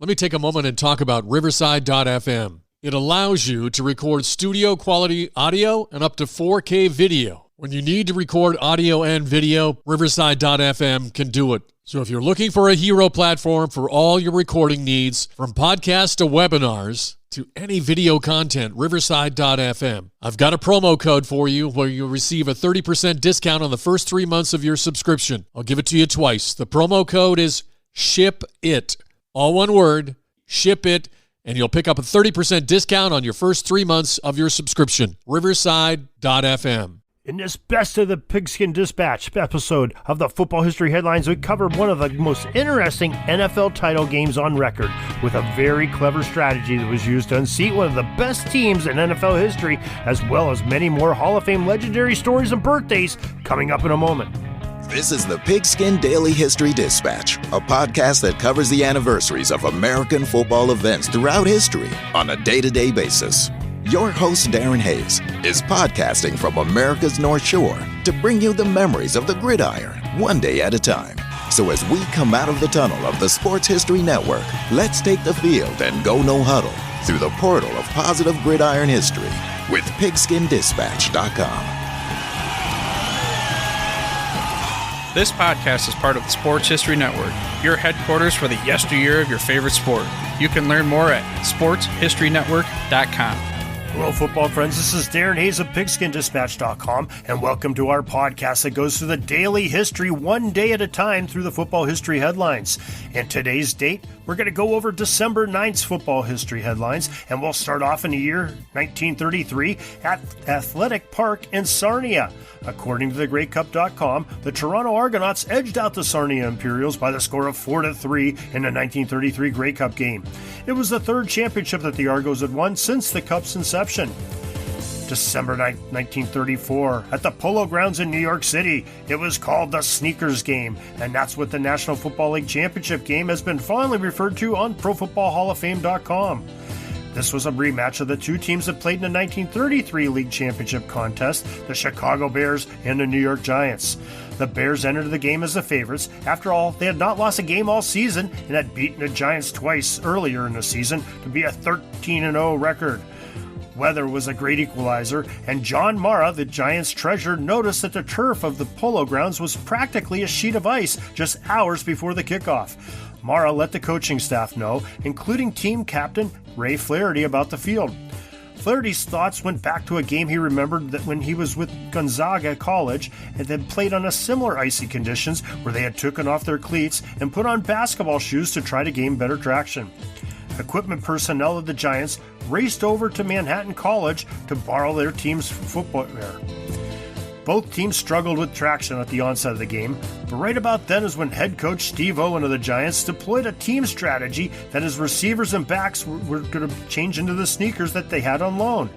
Let me take a moment and talk about Riverside.fm. It allows you to record studio quality audio and up to 4K video. When you need to record audio and video, Riverside.fm can do it. So if you're looking for a hero platform for all your recording needs, from podcasts to webinars to any video content, Riverside.fm. I've got a promo code for you where you'll receive a 30% discount on the first 3 months of your subscription. I'll give it to you twice. The promo code is SHIPIT. All one word, SHIPIT, and you'll pick up a 30% discount on your first 3 months of your subscription. Riverside.fm. In this Best of the Pigskin Dispatch episode of the Football History Headlines, we cover one of the most interesting NFL title games on record with a very clever strategy that was used to unseat one of the best teams in NFL history, as well as many more Hall of Fame legendary stories and birthdays coming up in a moment. This is the Pigskin Daily History Dispatch, a podcast that covers the anniversaries of American football events throughout history on a day-to-day basis. Your host, Darren Hayes, is podcasting from America's North Shore to bring you the memories of the gridiron, one day at a time. So as we come out of the tunnel of the Sports History Network, let's take the field and go no huddle through the portal of positive gridiron history with PigskinDispatch.com. This podcast is part of the Sports History Network, your headquarters for the yesteryear of your favorite sport. You can learn more at sportshistorynetwork.com. Hello, football friends. This is Darren Hayes of PigskinDispatch.com, and welcome to our podcast that goes through the daily history one day at a time through the football history headlines. And today's date, we're going to go over December 9th's football history headlines, and we'll start off in the year 1933 at Athletic Park in Sarnia. According to theGreatCup.com, the Toronto Argonauts edged out the Sarnia Imperials by the score of 4-3 in the 1933 Grey Cup game. It was the third championship that the Argos had won since the Cup's inception. December 9, 1934, at the Polo Grounds in New York City, it was called the Sneakers Game, and that's what the National Football League Championship game has been fondly referred to on ProFootballHallOfFame.com. This was a rematch of the two teams that played in the 1933 League Championship contest, the Chicago Bears and the New York Giants. The Bears entered the game as the favorites. After all, they had not lost a game all season and had beaten the Giants twice earlier in the season to be a 13-0 record. Weather was a great equalizer, and John Mara, the Giants' treasurer, noticed that the turf of the Polo Grounds was practically a sheet of ice just hours before the kickoff. Mara let the coaching staff know, including team captain Ray Flaherty, about the field. Flaherty's thoughts went back to a game he remembered that when he was with Gonzaga College and had played on a similar icy conditions where they had taken off their cleats and put on basketball shoes to try to gain better traction. Equipment personnel of the Giants raced over to Manhattan College to borrow their team's footwear. Both teams struggled with traction at the onset of the game, but right about then is when head coach Steve Owen of the Giants deployed a team strategy that his receivers and backs were going to change into the sneakers that they had on loan.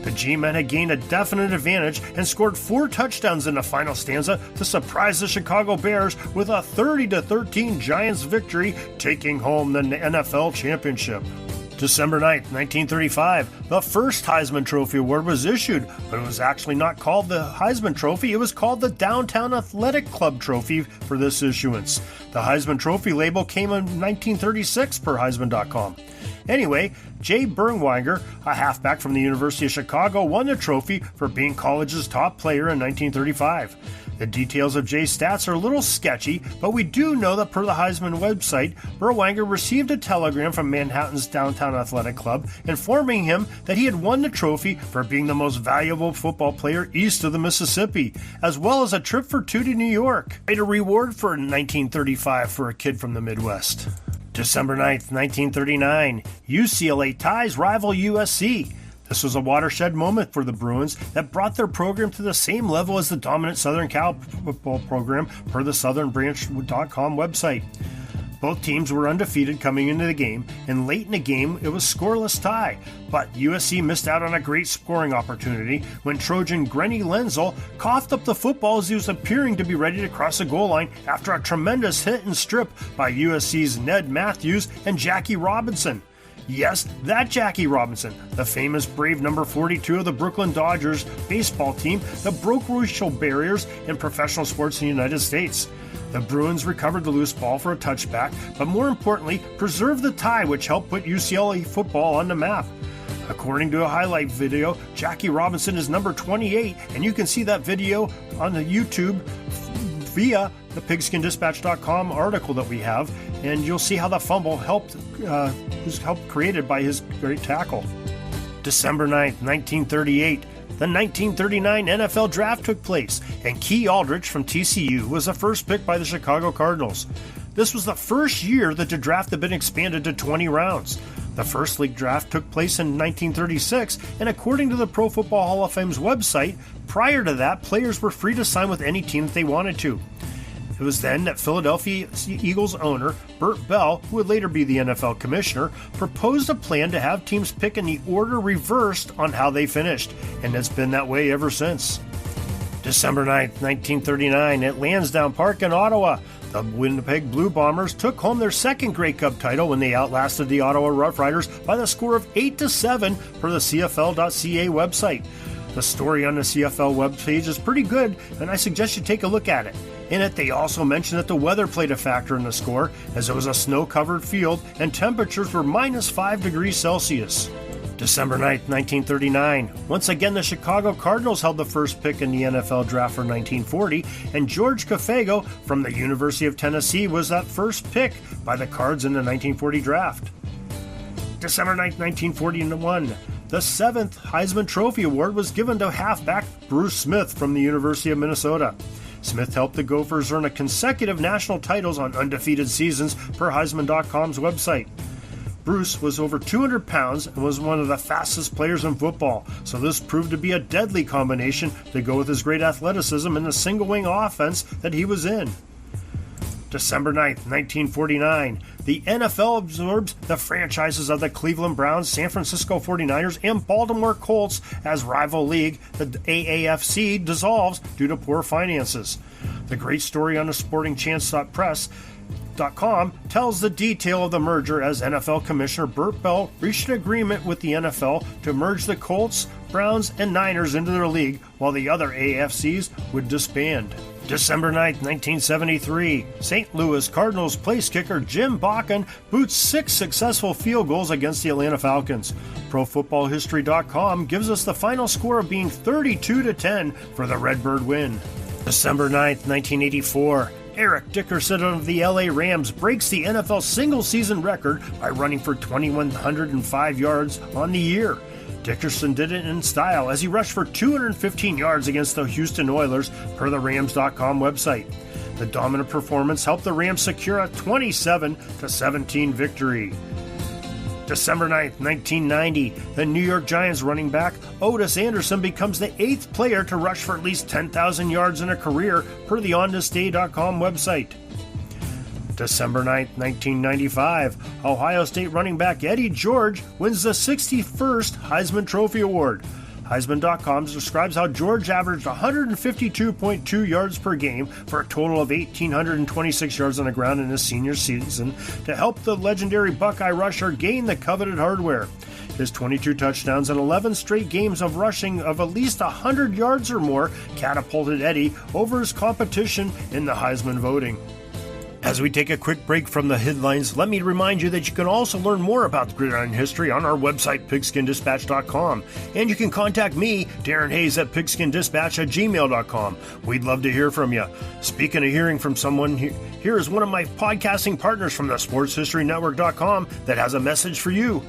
The G-men had gained a definite advantage and scored 4 touchdowns in the final stanza to surprise the Chicago Bears with a 30-13 Giants victory, taking home the NFL championship. December 9th, 1935, the first Heisman Trophy Award was issued, but it was actually not called the Heisman Trophy, it was called the Downtown Athletic Club Trophy for this issuance. The Heisman Trophy label came in 1936 per Heisman.com. Anyway, Jay Bernwenger, a halfback from the University of Chicago, won the trophy for being college's top player in 1935. The details of Jay's stats are a little sketchy, but we do know that per the Heisman website, Bernwenger received a telegram from Manhattan's Downtown Athletic Club informing him that he had won the trophy for being the most valuable football player east of the Mississippi, as well as a trip for 2 to New York. Quite a reward for 1935 for a kid from the Midwest. December 9th, 1939, UCLA ties rival USC. This was a watershed moment for the Bruins that brought their program to the same level as the dominant Southern Cal football program per the southernbranch.com website. Both teams were undefeated coming into the game, and late in the game it was scoreless tie, but USC missed out on a great scoring opportunity when Trojan Grenny Lenzel coughed up the football as he was appearing to be ready to cross the goal line after a tremendous hit and strip by USC's Ned Matthews and Jackie Robinson. Yes, that Jackie Robinson, the famous brave number 42 of the Brooklyn Dodgers baseball team that broke racial barriers in professional sports in the United States. The Bruins recovered the loose ball for a touchback, but more importantly, preserved the tie, which helped put UCLA football on the map. According to a highlight video, Jackie Robinson is number 28, and you can see that video on the YouTube via the pigskindispatch.com article that we have, and you'll see how the fumble was helped created by his great tackle. December 9th, 1938, the 1939 NFL Draft took place, and Key Aldrich from TCU was the first pick by the Chicago Cardinals. This was the first year that the draft had been expanded to 20 rounds. The first league draft took place in 1936, and according to the Pro Football Hall of Fame's website, prior to that, players were free to sign with any team that they wanted to. It was then that Philadelphia Eagles owner Bert Bell, who would later be the NFL commissioner, proposed a plan to have teams pick in the order reversed on how they finished, and it's been that way ever since. December 9th, 1939, at Lansdowne Park in Ottawa, the Winnipeg Blue Bombers took home their second Grey Cup title when they outlasted the Ottawa Rough Riders by the score of 8-7 per the CFL.ca website. The story on the CFL webpage is pretty good, and I suggest you take a look at it. In it, they also mentioned that the weather played a factor in the score, as it was a snow-covered field and temperatures were minus 5 degrees Celsius. December 9th, 1939. Once again, the Chicago Cardinals held the first pick in the NFL draft for 1940, and George Cafago from the University of Tennessee was that first pick by the Cards in the 1940 draft. December 9th, 1941. The 7th Heisman Trophy Award was given to halfback Bruce Smith from the University of Minnesota. Smith helped the Gophers earn a consecutive national titles on undefeated seasons per Heisman.com's website. Bruce was over 200 pounds and was one of the fastest players in football, so this proved to be a deadly combination to go with his great athleticism in the single-wing offense that he was in. December 9th, 1949, the NFL absorbs the franchises of the Cleveland Browns, San Francisco 49ers, and Baltimore Colts as rival league. The AAFC dissolves due to poor finances. The great story on the sportingchance.press.com tells the detail of the merger as NFL Commissioner Bert Bell reached an agreement with the NFL to merge the Colts, Browns, and Niners into their league, while the other AFCs would disband. December 9th, 1973, St. Louis Cardinals place kicker Jim Bakken boots 6 successful field goals against the Atlanta Falcons. ProFootballHistory.com gives us the final score of being 32-10 for the Redbird win. December 9th, 1984, Eric Dickerson of the LA Rams breaks the NFL single-season record by running for 2,105 yards on the year. Dickerson did it in style as he rushed for 215 yards against the Houston Oilers per the Rams.com website. The dominant performance helped the Rams secure a 27-17 victory. December 9th, 1990, the New York Giants running back Otis Anderson becomes the 8th player to rush for at least 10,000 yards in a career per the onthisday.com website. December 9th, 1995, Ohio State running back Eddie George wins the 61st Heisman Trophy Award. Heisman.com describes how George averaged 152.2 yards per game for a total of 1,826 yards on the ground in his senior season to help the legendary Buckeye rusher gain the coveted hardware. His 22 touchdowns and 11 straight games of rushing of at least 100 yards or more catapulted Eddie over his competition in the Heisman voting. As we take a quick break from the headlines, let me remind you that you can also learn more about the gridiron history on our website, pigskindispatch.com. And you can contact me, Darren Hayes, at pigskindispatch@gmail.com. We'd love to hear from you. Speaking of hearing from someone, here is one of my podcasting partners from the sportshistorynetwork.com that has a message for you.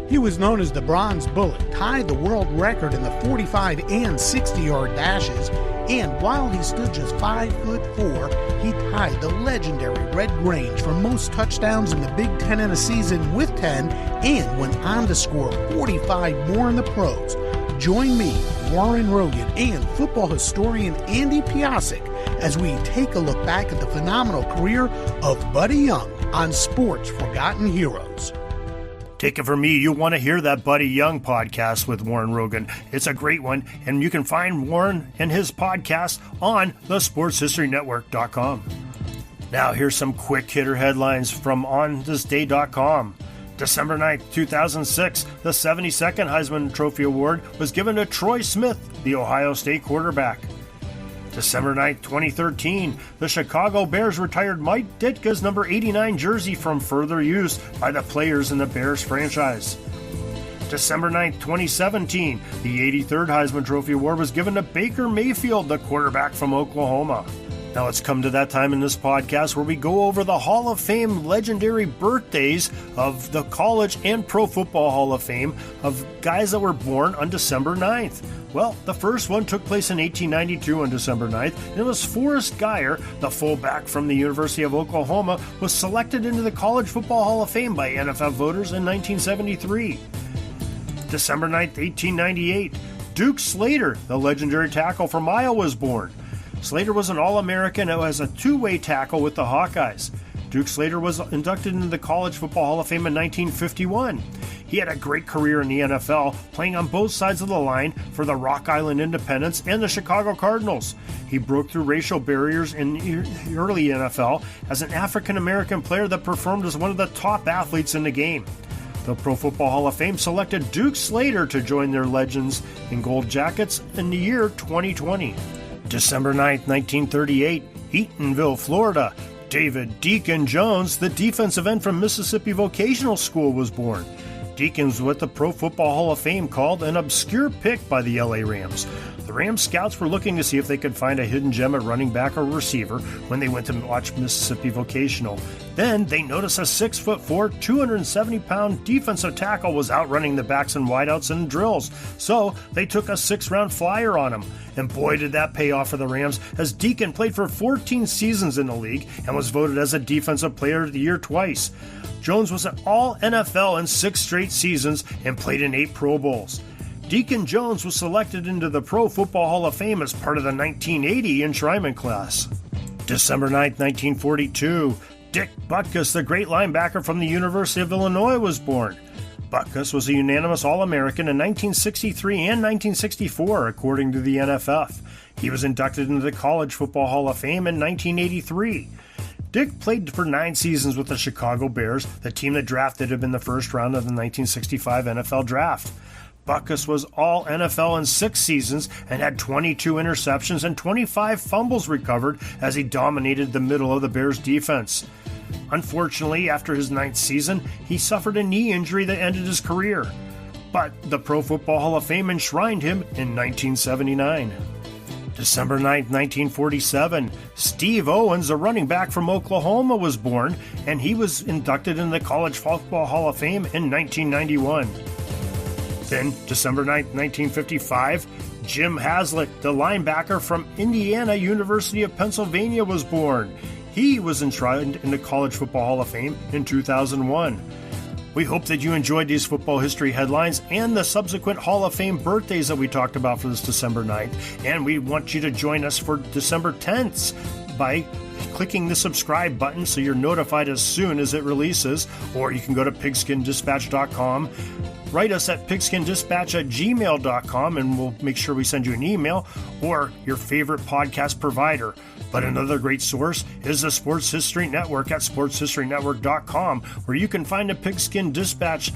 He was known as the Bronze Bullet, tied the world record in the 45 and 60-yard dashes, and while he stood just 5'4", he tied the legendary Red Grange for most touchdowns in the Big Ten in a season with 10, and went on to score 45 more in the pros. Join me, Warren Rogan, and football historian Andy Piasek as we take a look back at the phenomenal career of Buddy Young on Sports Forgotten Heroes. Take it from me, you want to hear that Buddy Young podcast with Warren Rogan. It's a great one, and you can find Warren and his podcast on the sportshistorynetwork.com. Now here's some quick hitter headlines from onthisday.com. December 9th, 2006, the 72nd Heisman Trophy Award was given to Troy Smith, the Ohio State quarterback. December 9th, 2013, the Chicago Bears retired Mike Ditka's number 89 jersey from further use by the players in the Bears franchise. December 9th, 2017, the 83rd Heisman Trophy Award was given to Baker Mayfield, the quarterback from Oklahoma. Now it's come to that time in this podcast where we go over the Hall of Fame legendary birthdays of the College and Pro Football Hall of Fame of guys that were born on December 9th. Well, the first one took place in 1892 on December 9th, and it was Forrest Geyer, the fullback from the University of Oklahoma, was selected into the College Football Hall of Fame by NFL voters in 1973. December 9th, 1898, Duke Slater, the legendary tackle from Iowa, was born. Slater was an All-American and was a two-way tackle with the Hawkeyes. Duke Slater was inducted into the College Football Hall of Fame in 1951. He had a great career in the NFL, playing on both sides of the line for the Rock Island Independents and the Chicago Cardinals. He broke through racial barriers in the early NFL as an African-American player that performed as one of the top athletes in the game. The Pro Football Hall of Fame selected Duke Slater to join their legends in gold jackets in the year 2020. December 9th, 1938, Eatonville, Florida. David Deacon Jones, the defensive end from Mississippi Vocational School, was born. Deacon's what the Pro Football Hall of Fame called an obscure pick by the LA Rams. The Rams scouts were looking to see if they could find a hidden gem at running back or receiver when they went to watch Mississippi Vocational. Then they noticed a 6'4", 270-pound defensive tackle was outrunning the backs and wideouts in drills, so they took a 6th-round flyer on him. And boy, did that pay off for the Rams, as Deacon played for 14 seasons in the league and was voted as a Defensive Player of the Year twice. Jones was an All-NFL in 6 straight seasons and played in 8 Pro Bowls. Deacon Jones was selected into the Pro Football Hall of Fame as part of the 1980 enshrinement class. December 9th, 1942, Dick Butkus, the great linebacker from the University of Illinois, was born. Butkus was a unanimous All-American in 1963 and 1964, according to the NFF. He was inducted into the College Football Hall of Fame in 1983. Dick played for 9 seasons with the Chicago Bears, the team that drafted him in the first round of the 1965 NFL Draft. Butkus was all NFL in 6 seasons and had 22 interceptions and 25 fumbles recovered as he dominated the middle of the Bears' defense. Unfortunately, after his 9th season, he suffered a knee injury that ended his career. But the Pro Football Hall of Fame enshrined him in 1979. December 9th, 1947, Steve Owens, a running back from Oklahoma, was born, and he was inducted into the College Football Hall of Fame in 1991. Then, December 9th, 1955, Jim Haslett, the linebacker from Indiana University of Pennsylvania, was born. He was enshrined in the College Football Hall of Fame in 2001. We hope that you enjoyed these football history headlines and the subsequent Hall of Fame birthdays that we talked about for this December 9th. And we want you to join us for December 10th by clicking the subscribe button so you're notified as soon as it releases. Or you can go to pigskindispatch.com. Write us at pigskindispatch@gmail.com and we'll make sure we send you an email, or your favorite podcast provider. But another great source is the Sports History Network at sportshistorynetwork.com, where you can find a Pigskin Dispatch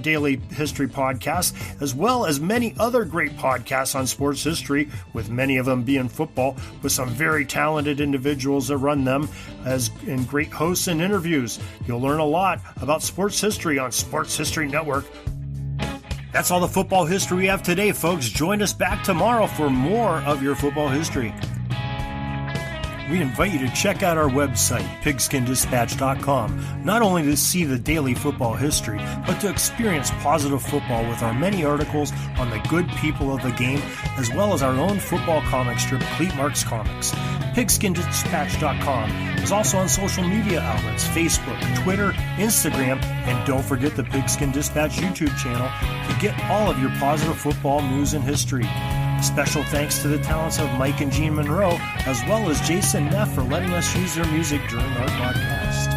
daily history podcast, as well as many other great podcasts on sports history, with many of them being football, with some very talented individuals that run them, and great hosts and interviews. You'll learn a lot about sports history on Sports History Network. That's all the football history we have today, folks. Join us back tomorrow for more of your football history. We invite you to check out our website, pigskindispatch.com, not only to see the daily football history, but to experience positive football with our many articles on the good people of the game, as well as our own football comic strip, Cleat Marks Comics. Pigskindispatch.com is also on social media outlets, Facebook, Twitter, Instagram, and don't forget the Pigskin Dispatch YouTube channel to get all of your positive football news and history. Special thanks to the talents of Mike and Gene Monroe, as well as Jason Neff, for letting us use their music during our podcast.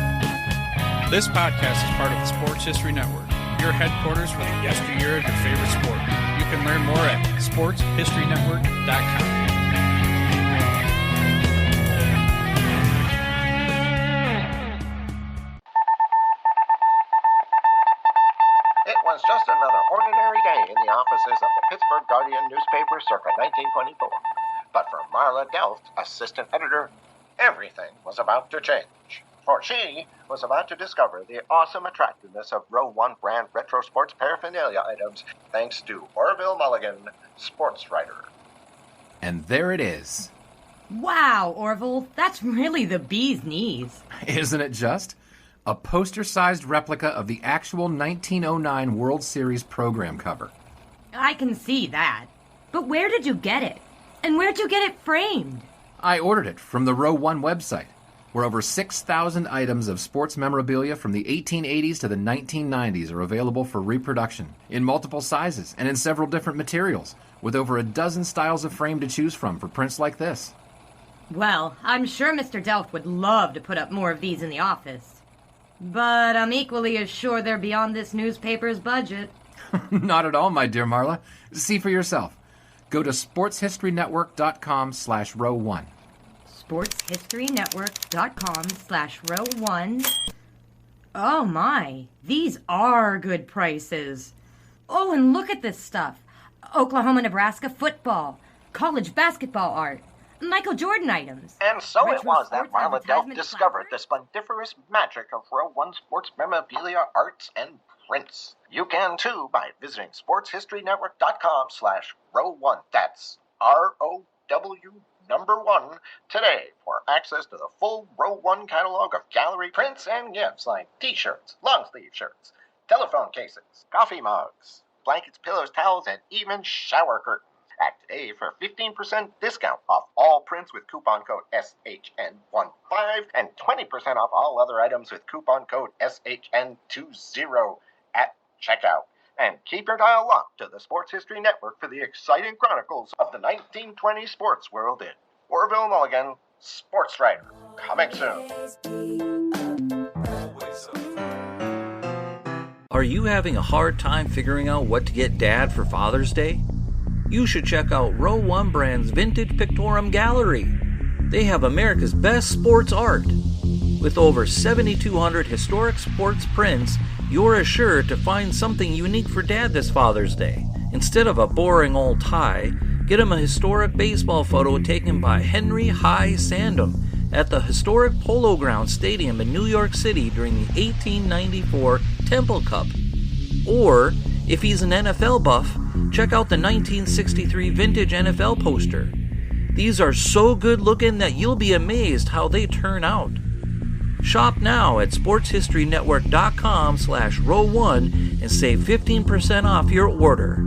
This podcast is part of the Sports History Network, your headquarters for the yesteryear of your favorite sport. You can learn more at sportshistorynetwork.com. was just another ordinary day in the offices of the Pittsburgh Guardian newspaper circa 1924. But for Marla Delft, assistant editor, everything was about to change. For she was about to discover the awesome attractiveness of Row 1 brand retro sports paraphernalia items thanks to Orville Mulligan, sports writer. And there it is. Wow, Orville, that's really the bee's knees. Isn't it just? A poster-sized replica of the actual 1909 World Series program cover. I can see that. But where did you get it? And where'd you get it framed? I ordered it from the Row 1 website, where over 6,000 items of sports memorabilia from the 1880s to the 1990s are available for reproduction in multiple sizes and in several different materials, with over a dozen styles of frame to choose from for prints like this. Well, I'm sure Mr. Delft would love to put up more of these in the office. But I'm equally as sure they're beyond this newspaper's budget. Not at all, my dear Marla. See for yourself. Go to sportshistorynetwork.com/row1. sportshistorynetwork.com/row1. Oh my, these are good prices. Oh, and look at this stuff. Oklahoma-Nebraska football, college basketball art, Michael Jordan items. And so it retro was that sports Marla Delft advertisement discovered the clapboards. splendiferous magic of Row 1 sports memorabilia, arts, and prints. You can too by visiting sportshistorynetwork.com/row1. That's ROW1 today for access to the full Row 1 catalog of gallery prints and gifts like t-shirts, long-sleeve shirts, telephone cases, coffee mugs, blankets, pillows, towels, and even shower curtains. Act today for 15% discount off all prints with coupon code SHN15 and 20% off all other items with coupon code SHN20 at checkout. And keep your dial locked to the Sports History Network for the exciting chronicles of the 1920 sports world in Orville Mulligan, sports writer. Coming soon. Are you having a hard time figuring out what to get Dad for Father's Day? You should check out Row 1 Brand's Vintage Pictorum Gallery. They have America's best sports art. With over 7,200 historic sports prints, you're assured to find something unique for Dad this Father's Day. Instead of a boring old tie, get him a historic baseball photo taken by Henry High Sandham at the historic Polo Grounds Stadium in New York City during the 1894 Temple Cup. Or, if he's an NFL buff, check out the 1963 vintage NFL poster. These are so good looking that you'll be amazed how they turn out. Shop now at sportshistorynetwork.com/row1 and save 15% off your order.